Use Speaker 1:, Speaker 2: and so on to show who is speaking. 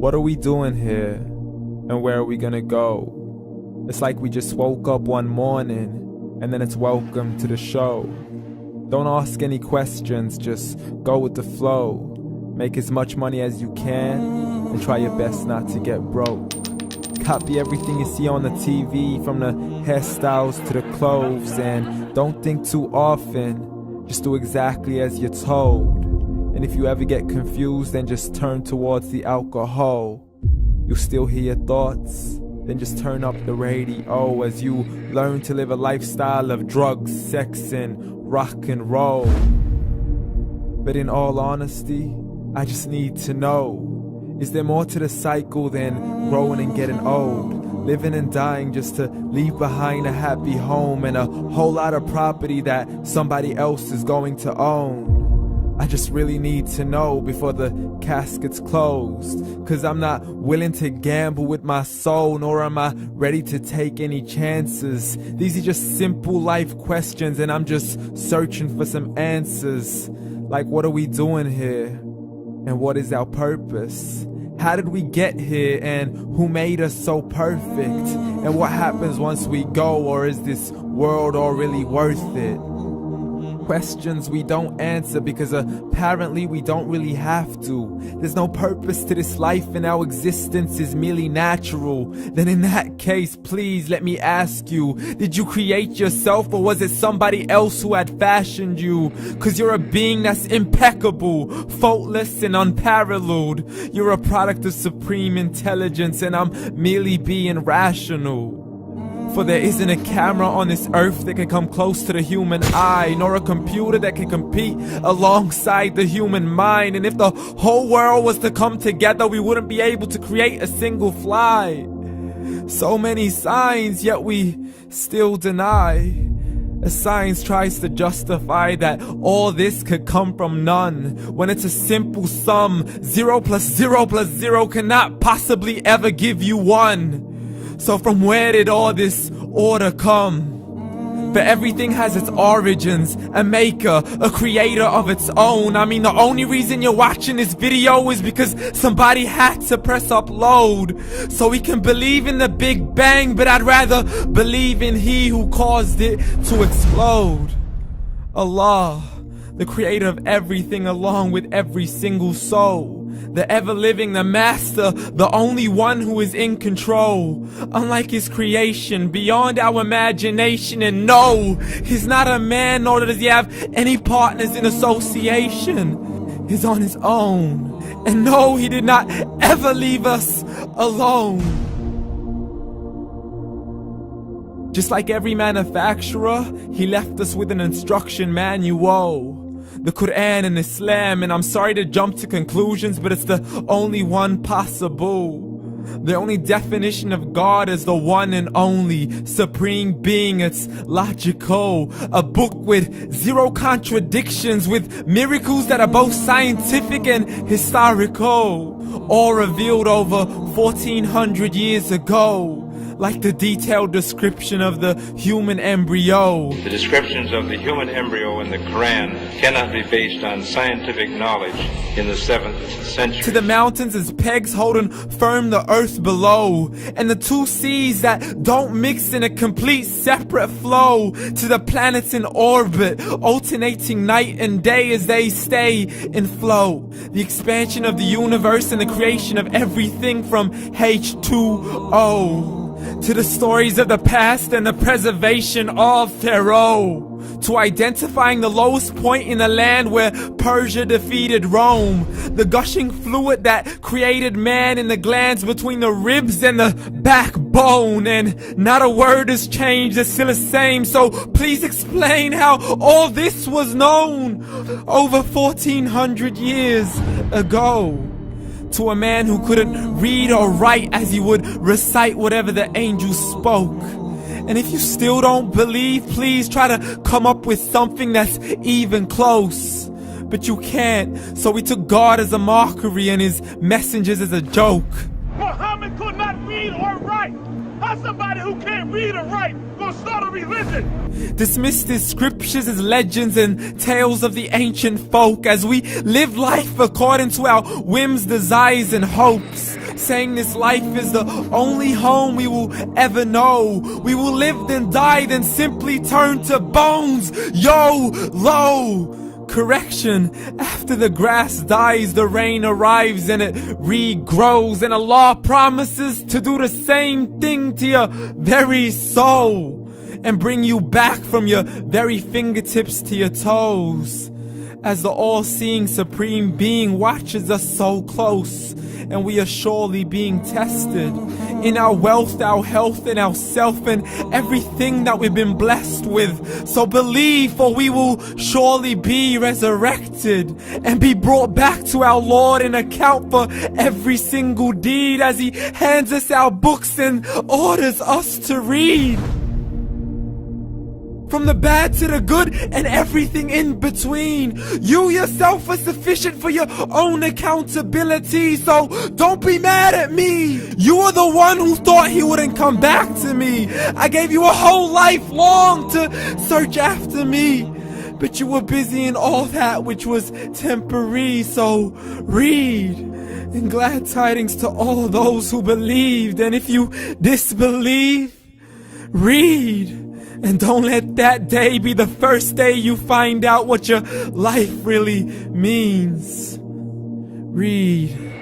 Speaker 1: What are we doing here? And where are we gonna go? It's like we just woke up one morning and then it's welcome to the show. Don't ask any questions, just go with the flow. Make as much money as you can and try your best not to get broke. Copy everything you see on the TV, from the hairstyles to the clothes, and don't think too often, just do exactly as you're told. And if you ever get confused, then just turn towards the alcohol. You'll still hear your thoughts, then just turn up the radio as you learn to live a lifestyle of drugs, sex, and rock and roll. But in all honesty, I just need to know, is there more to the cycle than growing and getting old? Living and dying just to leave behind a happy home and a whole lot of property that somebody else is going to own. I just really need to know before the casket's closed, 'cause I'm not willing to gamble with my soul, nor am I ready to take any chances. These are just simple life questions and I'm just searching for some answers. Like, what are we doing here? And what is our purpose? How did we get here, and who made us so perfect? And what happens once we go, or is this world all really worth it? Questions we don't answer because apparently we don't really have to. There's no purpose to this life and our existence is merely natural. Then in that case, please let me ask you, did you create yourself, or was it somebody else who had fashioned you? 'Cause you're a being that's impeccable, faultless and unparalleled. You're a product of supreme intelligence and I'm merely being rational. For there isn't a camera on this earth that can come close to the human eye, nor a computer that can compete alongside the human mind. And if the whole world was to come together, we wouldn't be able to create a single fly. So many signs, yet we still deny. As science tries to justify that all this could come from none, when it's a simple sum. 0 plus 0 plus 0 cannot possibly ever give you 1. So from where did all this order come? But everything has its origins, a maker, a creator of its own. I mean, the only reason you're watching this video is because somebody had to press upload. So we can believe in the Big Bang, but I'd rather believe in He who caused it to explode. Allah, the creator of everything along with every single soul. The ever-living, the master, the only one who is in control. Unlike his creation, beyond our imagination. And no, he's not a man, nor does he have any partners in association. He's on his own. And no, he did not ever leave us alone. Just like every manufacturer, he left us with an instruction manual. The Quran and Islam, and I'm sorry to jump to conclusions, but it's the only one possible. The only definition of God is the one and only supreme being. It's logical, a book with 0 contradictions, with miracles that are both scientific and historical, all revealed over 1400 years ago. Like the detailed description of the human embryo.
Speaker 2: The descriptions of the human embryo in the Quran cannot be based on scientific knowledge in the 7th century.
Speaker 1: To the mountains as pegs holding firm the earth below, and the 2 seas that don't mix in a complete separate flow. To the planets in orbit, alternating night and day as they stay in flow. The expansion of the universe and the creation of everything from H2O. To the stories of the past and the preservation of Pharaoh. To identifying the lowest point in the land where Persia defeated Rome. The gushing fluid that created man in the glands between the ribs and the backbone. And not a word has changed, it's still the same. So please explain how all this was known over 1400 years ago. To a man who couldn't read or write as he would recite whatever the angels spoke. And if you still don't believe, please try to come up with something that's even close. But you can't, so we took God as a mockery and his messengers as a joke.
Speaker 3: Muhammad could not read or write. How's somebody who can't read or write gonna start a religion?
Speaker 1: Dismissed his scriptures as legends and tales of the ancient folk, as we live life according to our whims, desires and hopes. saying this life is the only home we will ever know. We will live then die, then simply turn to bones. YOLO! Correction, after the grass dies, the rain arrives and it regrows, and Allah promises to do the same thing to your very soul and bring you back from your very fingertips to your toes, as the all-seeing supreme being watches us so close, and we are surely being tested in our wealth, our health, and our self, and everything that we've been blessed with. So believe, for we will surely be resurrected and be brought back to our Lord and account for every single deed, as He hands us our books and orders us to read. From the bad to the good and everything in between. You yourself are sufficient for your own accountability, so don't be mad at me. You are the one who thought He wouldn't come back to me. I gave you a whole life long to search after me, but you were busy in all that which was temporary. So read, and glad tidings to all those who believed. And if you disbelieve, read. And don't let that day be the first day you find out what your life really means. Read.